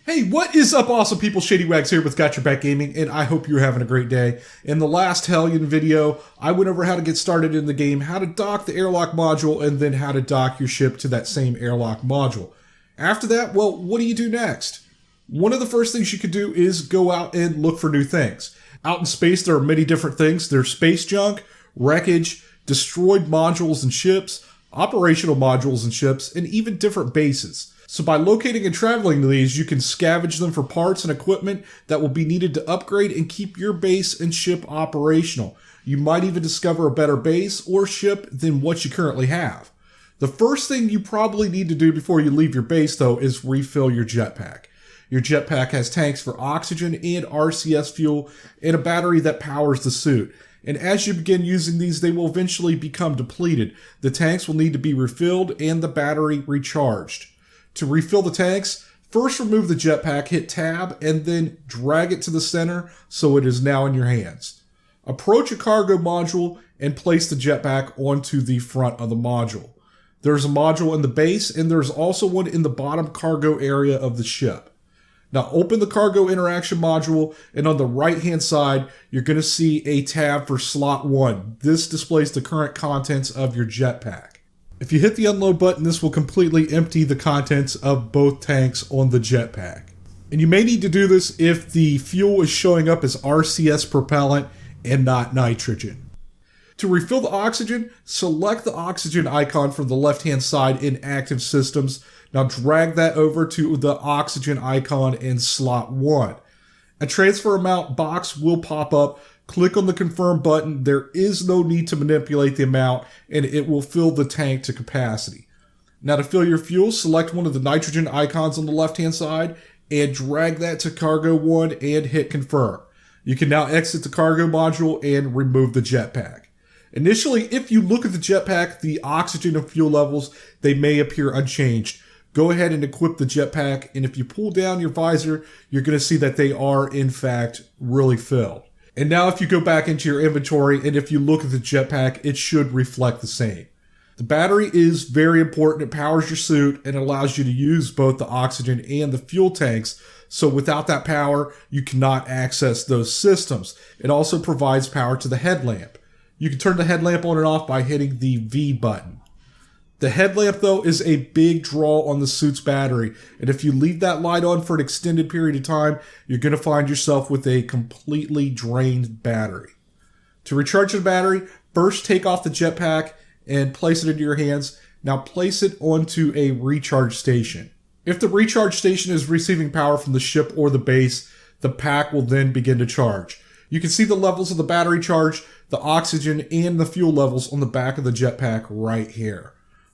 Hey, what is up, awesome people? Shady Wags here with Got Your Back Gaming, and I hope you're having a great day. In the last Hellion video, I went over how to get started in the game, how to dock the airlock module, and then how to dock your ship to that same airlock module. After that, well, what do you do next? One of the first things you could do is go out and look for new things. Out in space, there are many different things. There's space junk, wreckage, destroyed modules and ships, operational modules and ships, and even different bases. So by locating and traveling to these, you can scavenge them for parts and equipment that will be needed to upgrade and keep your base and ship operational. You might even discover a better base or ship than what you currently have. The first thing you probably need to do before you leave your base, though, is refill your jetpack. Your jetpack has tanks for oxygen and RCS fuel and a battery that powers the suit. And as you begin using these, they will eventually become depleted. The tanks will need to be refilled and the battery recharged. To refill the tanks, first remove the jetpack, hit tab, and then drag it to the center so it is now in your hands. Approach a cargo module and place the jetpack onto the front of the module. There's a module in the base and there's also one in the bottom cargo area of the ship. Now open the cargo interaction module, and on the right hand side, you're going to see a tab for slot 1. This displays the current contents of your jetpack. If you hit the unload button, this will completely empty the contents of both tanks on the jetpack. And you may need to do this if the fuel is showing up as RCS propellant and not nitrogen. To refill the oxygen, select the oxygen icon from the left-hand side in active systems. Now drag that over to the oxygen icon in slot 1. A transfer amount box will pop up. Click on the confirm button. There is no need to manipulate the amount, and it will fill the tank to capacity. Now to fill your fuel, select one of the nitrogen icons on the left-hand side and drag that to cargo 1 and hit confirm. You can now exit the cargo module and remove the jetpack. Initially, if you look at the jetpack, the oxygen and fuel levels, they may appear unchanged. Go ahead and equip the jetpack, and if you pull down your visor, you're going to see that they are, in fact, really filled. And now if you go back into your inventory and if you look at the jetpack, it should reflect the same. The battery is very important. It powers your suit and allows you to use both the oxygen and the fuel tanks. So without that power, you cannot access those systems. It also provides power to the headlamp. You can turn the headlamp on and off by hitting the V button. The headlamp, though, is a big draw on the suit's battery, and if you leave that light on for an extended period of time, you're going to find yourself with a completely drained battery. To recharge the battery, first take off the jetpack and place it into your hands. Now place it onto a recharge station. If the recharge station is receiving power from the ship or the base, the pack will then begin to charge. You can see the levels of the battery charge, the oxygen, and the fuel levels on the back of the jetpack right here.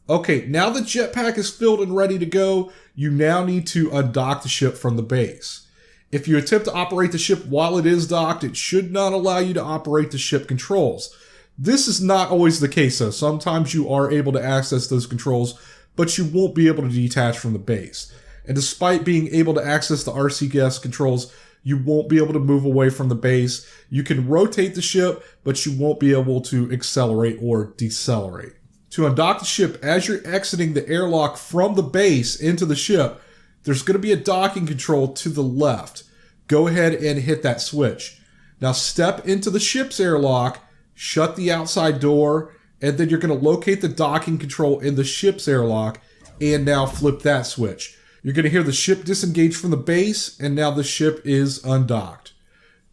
Okay, now the jetpack is filled and ready to go, you now need to undock the ship from the base. If you attempt to operate the ship while it is docked, it should not allow you to operate the ship controls. This is not always the case though. Sometimes you are able to access those controls, but you won't be able to detach from the base. And despite being able to access the RCS controls, you won't be able to move away from the base. You can rotate the ship, but you won't be able to accelerate or decelerate. To undock the ship, as you're exiting the airlock from the base into the ship, there's going to be a docking control to the left. Go ahead and hit that switch. Now step into the ship's airlock, shut the outside door, and then you're going to locate the docking control in the ship's airlock, and now flip that switch. You're going to hear the ship disengage from the base, and now the ship is undocked.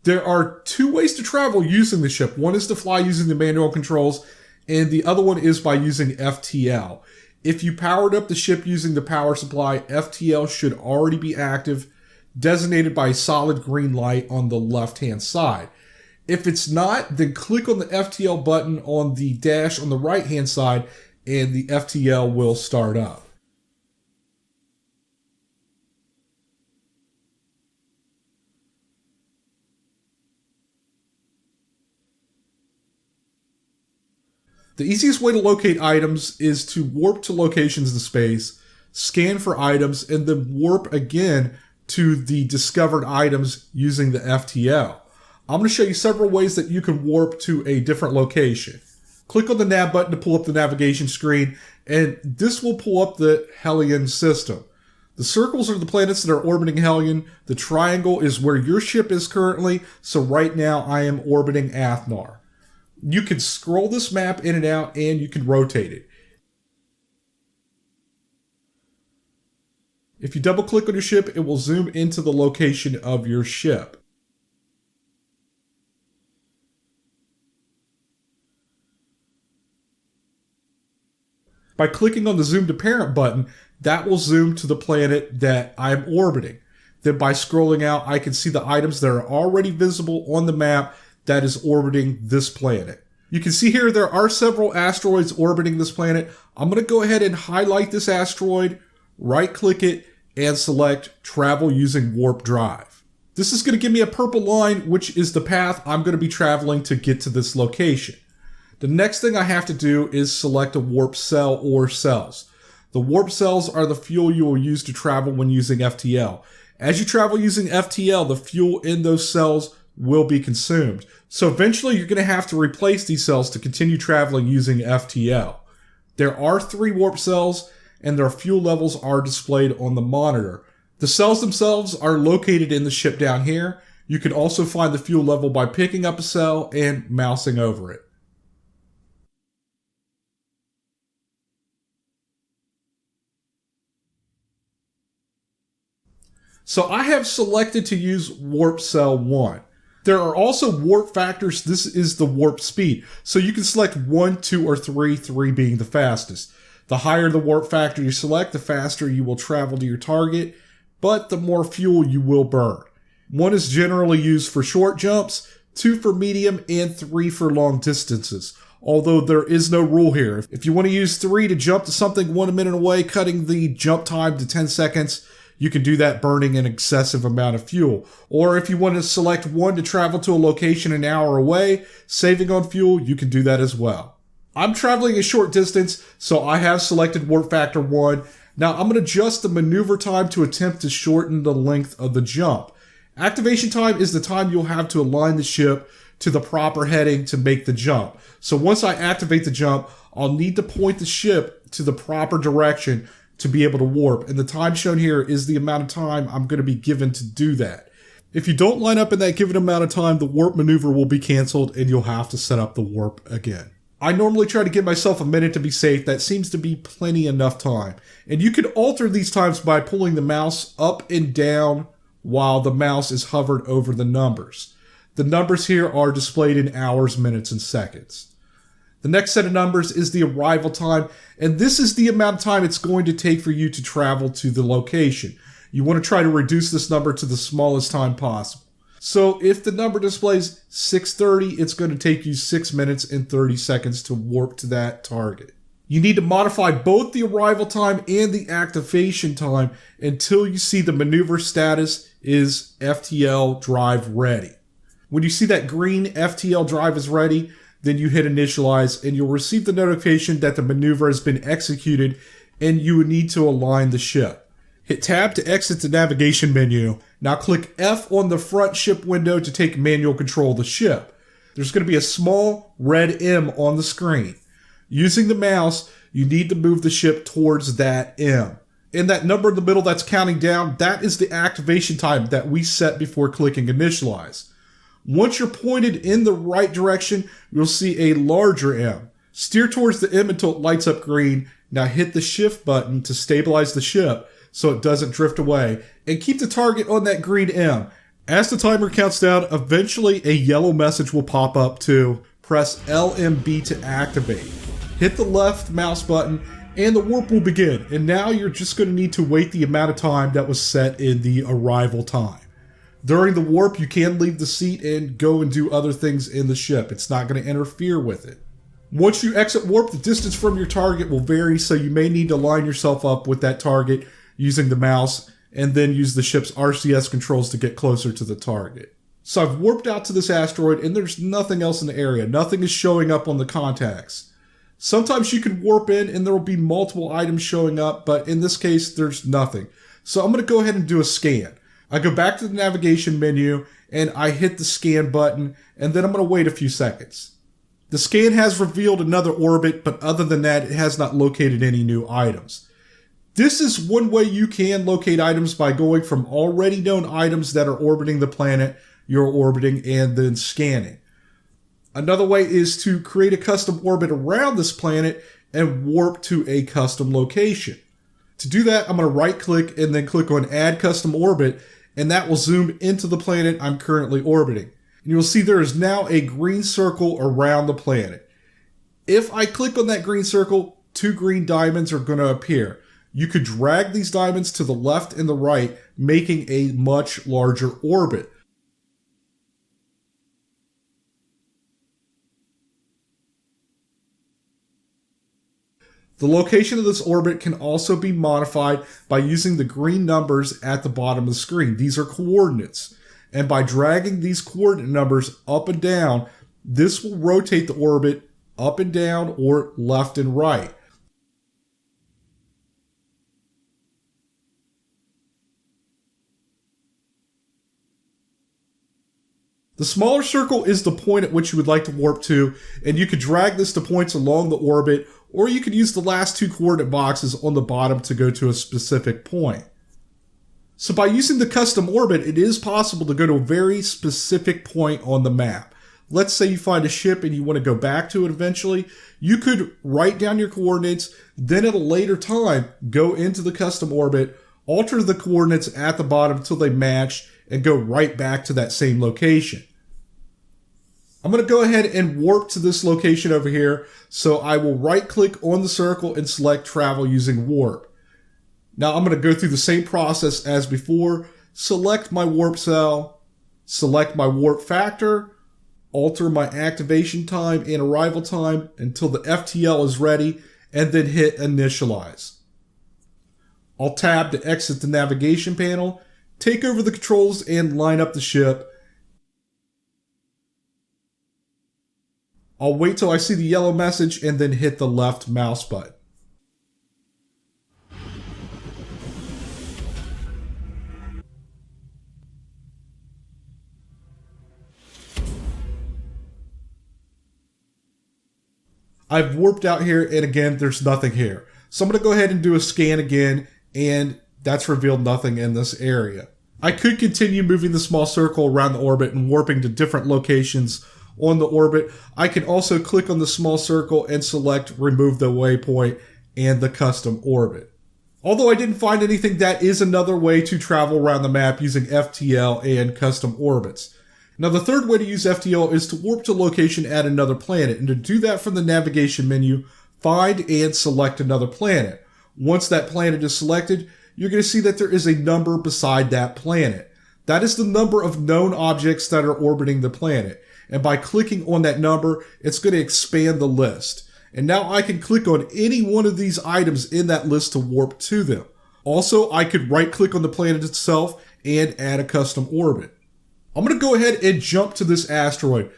There are two ways to travel using the ship. One is to fly using the manual controls, and the other one is by using FTL. If you powered up the ship using the power supply, FTL should already be active, designated by a solid green light on the left-hand side. If it's not, then click on the FTL button on the dash on the right-hand side, and the FTL will start up. The easiest way to locate items is to warp to locations in space, scan for items, and then warp again to the discovered items using the FTL. I'm going to show you several ways that you can warp to a different location. Click on the nav button to pull up the navigation screen, and this will pull up the Hellion system. The circles are the planets that are orbiting Hellion. The triangle is where your ship is currently, so right now I am orbiting Athnar. You can scroll this map in and out, and you can rotate it. If you double click on your ship, it will zoom into the location of your ship. By clicking on the Zoom to Parent button, that will zoom to the planet that I'm orbiting. Then by scrolling out, I can see the items that are already visible on the map that is orbiting this planet. You can see here there are several asteroids orbiting this planet. I'm going to go ahead and highlight this asteroid, right-click it, and select Travel Using Warp Drive. This is going to give me a purple line, which is the path I'm going to be traveling to get to this location. The next thing I have to do is select a warp cell or cells. The warp cells are the fuel you will use to travel when using FTL. As you travel using FTL, the fuel in those cells will be consumed. So eventually you're going to have to replace these cells to continue traveling using FTL. There are 3 warp cells, and their fuel levels are displayed on the monitor. The cells themselves are located in the ship down here. You can also find the fuel level by picking up a cell and mousing over it. So I have selected to use Warp Cell 1. There are also warp factors. This is the warp speed. So you can select 1, 2, or 3, 3 being the fastest. The higher the warp factor you select, the faster you will travel to your target, but the more fuel you will burn. 1 is generally used for short jumps, 2 for medium, and 3 for long distances. Although there is no rule here. If you want to use 3 to jump to something 1 minute away, cutting the jump time to 10 seconds, you can do that burning an excessive amount of fuel. Or if you want to select 1 to travel to a location an hour away, saving on fuel, you can do that as well. I'm traveling a short distance, so I have selected warp factor 1. Now I'm going to adjust the maneuver time to attempt to shorten the length of the jump. Activation time is the time you'll have to align the ship to the proper heading to make the jump. So once I activate the jump, I'll need to point the ship to the proper direction to be able to warp, and the time shown here is the amount of time I'm going to be given to do that. If you don't line up in that given amount of time, the warp maneuver will be canceled and you'll have to set up the warp again. I normally try to give myself a minute to be safe. That seems to be plenty enough time. And you can alter these times by pulling the mouse up and down while the mouse is hovered over the numbers. The numbers here are displayed in hours, minutes, and seconds. The next set of numbers is the arrival time, and this is the amount of time it's going to take for you to travel to the location. You want to try to reduce this number to the smallest time possible. So if the number displays 6:30, it's going to take you 6 minutes and 30 seconds to warp to that target. You need to modify both the arrival time and the activation time until you see the maneuver status is FTL drive ready. When you see that green FTL drive is ready, then you hit initialize and you'll receive the notification that the maneuver has been executed and you would need to align the ship. Hit tab to exit the navigation menu. Now click F on the front ship window to take manual control of the ship. There's going to be a small red M on the screen. Using the mouse, you need to move the ship towards that M. And that number in the middle that's counting down, that is the activation time that we set before clicking initialize. Once you're pointed in the right direction, you'll see a larger M. Steer towards the M until it lights up green. Now hit the shift button to stabilize the ship so it doesn't drift away, and keep the target on that green M. As the timer counts down, eventually a yellow message will pop up to press LMB to activate. Hit the left mouse button and the warp will begin. And now you're just going to need to wait the amount of time that was set in the arrival time. During the warp, you can leave the seat and go and do other things in the ship. It's not going to interfere with it. Once you exit warp, the distance from your target will vary, so you may need to line yourself up with that target using the mouse and then use the ship's RCS controls to get closer to the target. So I've warped out to this asteroid and there's nothing else in the area. Nothing is showing up on the contacts. Sometimes you can warp in and there will be multiple items showing up, but in this case, there's nothing. So I'm going to go ahead and do a scan. I go back to the navigation menu and I hit the scan button, and then I'm going to wait a few seconds. The scan has revealed another orbit, but other than that, it has not located any new items. This is one way you can locate items by going from already known items that are orbiting the planet you're orbiting and then scanning. Another way is to create a custom orbit around this planet and warp to a custom location. To do that, I'm going to right click and then click on Add Custom Orbit, and that will zoom into the planet I'm currently orbiting. And you'll see there is now a green circle around the planet. If I click on that green circle, 2 green diamonds are going to appear. You could drag these diamonds to the left and the right, making a much larger orbit. The location of this orbit can also be modified by using the green numbers at the bottom of the screen. These are coordinates. And by dragging these coordinate numbers up and down, this will rotate the orbit up and down or left and right. The smaller circle is the point at which you would like to warp to, and you could drag this to points along the orbit, or you could use the last 2 coordinate boxes on the bottom to go to a specific point. So by using the custom orbit, it is possible to go to a very specific point on the map. Let's say you find a ship and you want to go back to it eventually. You could write down your coordinates, then at a later time, go into the custom orbit, alter the coordinates at the bottom until they match, and go right back to that same location. I'm going to go ahead and warp to this location over here. So I will right click on the circle and select travel using warp. Now I'm going to go through the same process as before. Select my warp cell, select my warp factor, alter my activation time and arrival time until the FTL is ready, and then hit initialize. I'll tab to exit the navigation panel, take over the controls and line up the ship. I'll wait till I see the yellow message and then hit the left mouse button. I've warped out here, and again, there's nothing here. So I'm going to go ahead and do a scan again, and that's revealed nothing in this area. I could continue moving the small circle around the orbit and warping to different locations on the orbit. I can also click on the small circle and select remove the waypoint and the custom orbit. Although I didn't find anything, that is another way to travel around the map using FTL and custom orbits. Now the third way to use FTL is to warp to location at another planet, and to do that from the navigation menu, find and select another planet. Once that planet is selected, you're going to see that there is a number beside that planet. That is the number of known objects that are orbiting the planet. And by clicking on that number, it's going to expand the list. And now I can click on any one of these items in that list to warp to them. Also, I could right click on the planet itself and add a custom orbit. I'm going to go ahead and jump to this asteroid.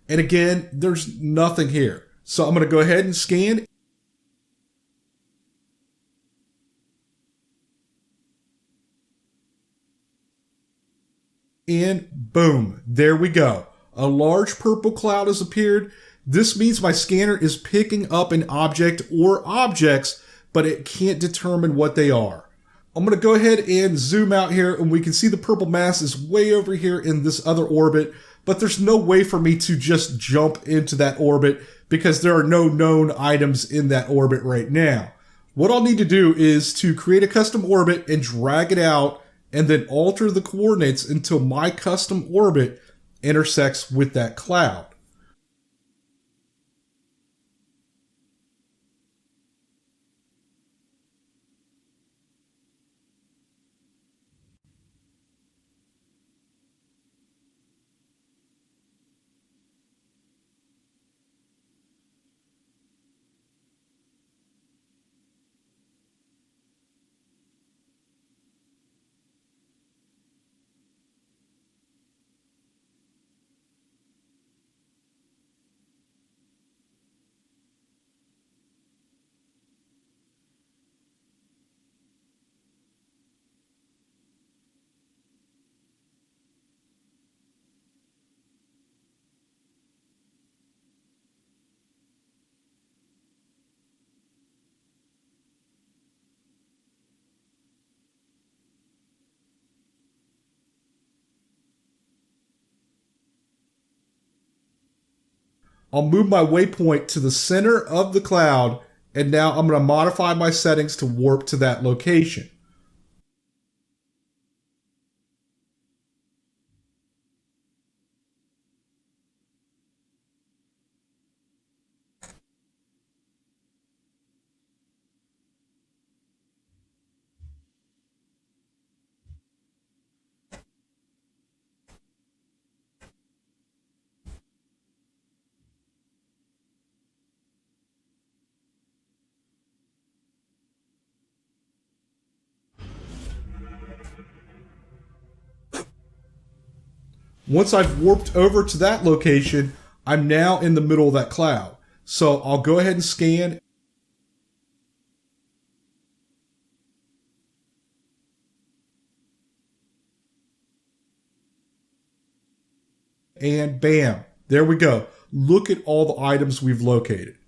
And again, there's nothing here. So I'm going to go ahead and scan. And boom, there we go. A large purple cloud has appeared. This means my scanner is picking up an object or objects, but it can't determine what they are. I'm going to go ahead and zoom out here, and we can see the purple mass is way over here in this other orbit, but there's no way for me to just jump into that orbit because there are no known items in that orbit right now. What I'll need to do is to create a custom orbit and drag it out and then alter the coordinates until my custom orbit intersects with that cloud. I'll move my waypoint to the center of the cloud, and now I'm going to modify my settings to warp to that location. Once I've warped over to that location, I'm now in the middle of that cloud. So I'll go ahead and scan. And bam, there we go. Look at all the items we've located.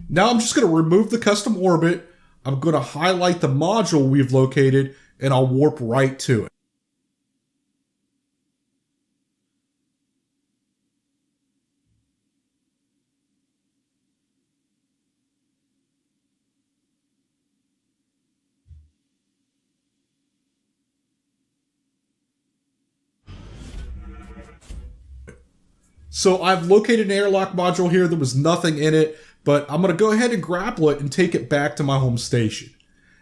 Now I'm just going to remove the custom orbit. I'm going to highlight the module we've located, and I'll warp right to it. So I've located an airlock module here. There was nothing in it, but I'm going to go ahead and grapple it and take it back to my home station.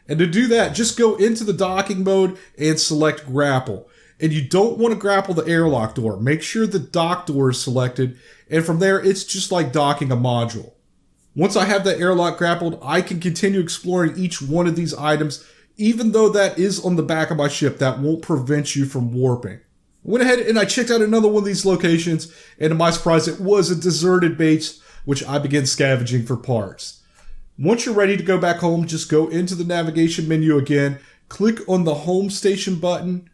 And to do that, just go into the docking mode and select grapple. And you don't want to grapple the airlock door. Make sure the dock door is selected. And from there, it's just like docking a module. Once I have that airlock grappled, I can continue exploring each one of these items. Even though that is on the back of my ship, that won't prevent you from warping. I went ahead and I checked out another one of these locations, and to my surprise, it was a deserted base, which I began scavenging for parts. Once you're ready to go back home, just go into the navigation menu again, click on the home station button,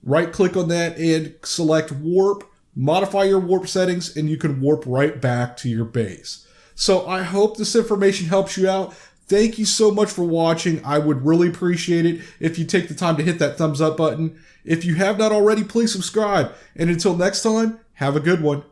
right click on that and select warp, modify your warp settings, and you can warp right back to your base. So I hope this information helps you out. Thank you so much for watching. I would really appreciate it if you take the time to hit that thumbs up button. If you have not already, please subscribe. And until next time, have a good one.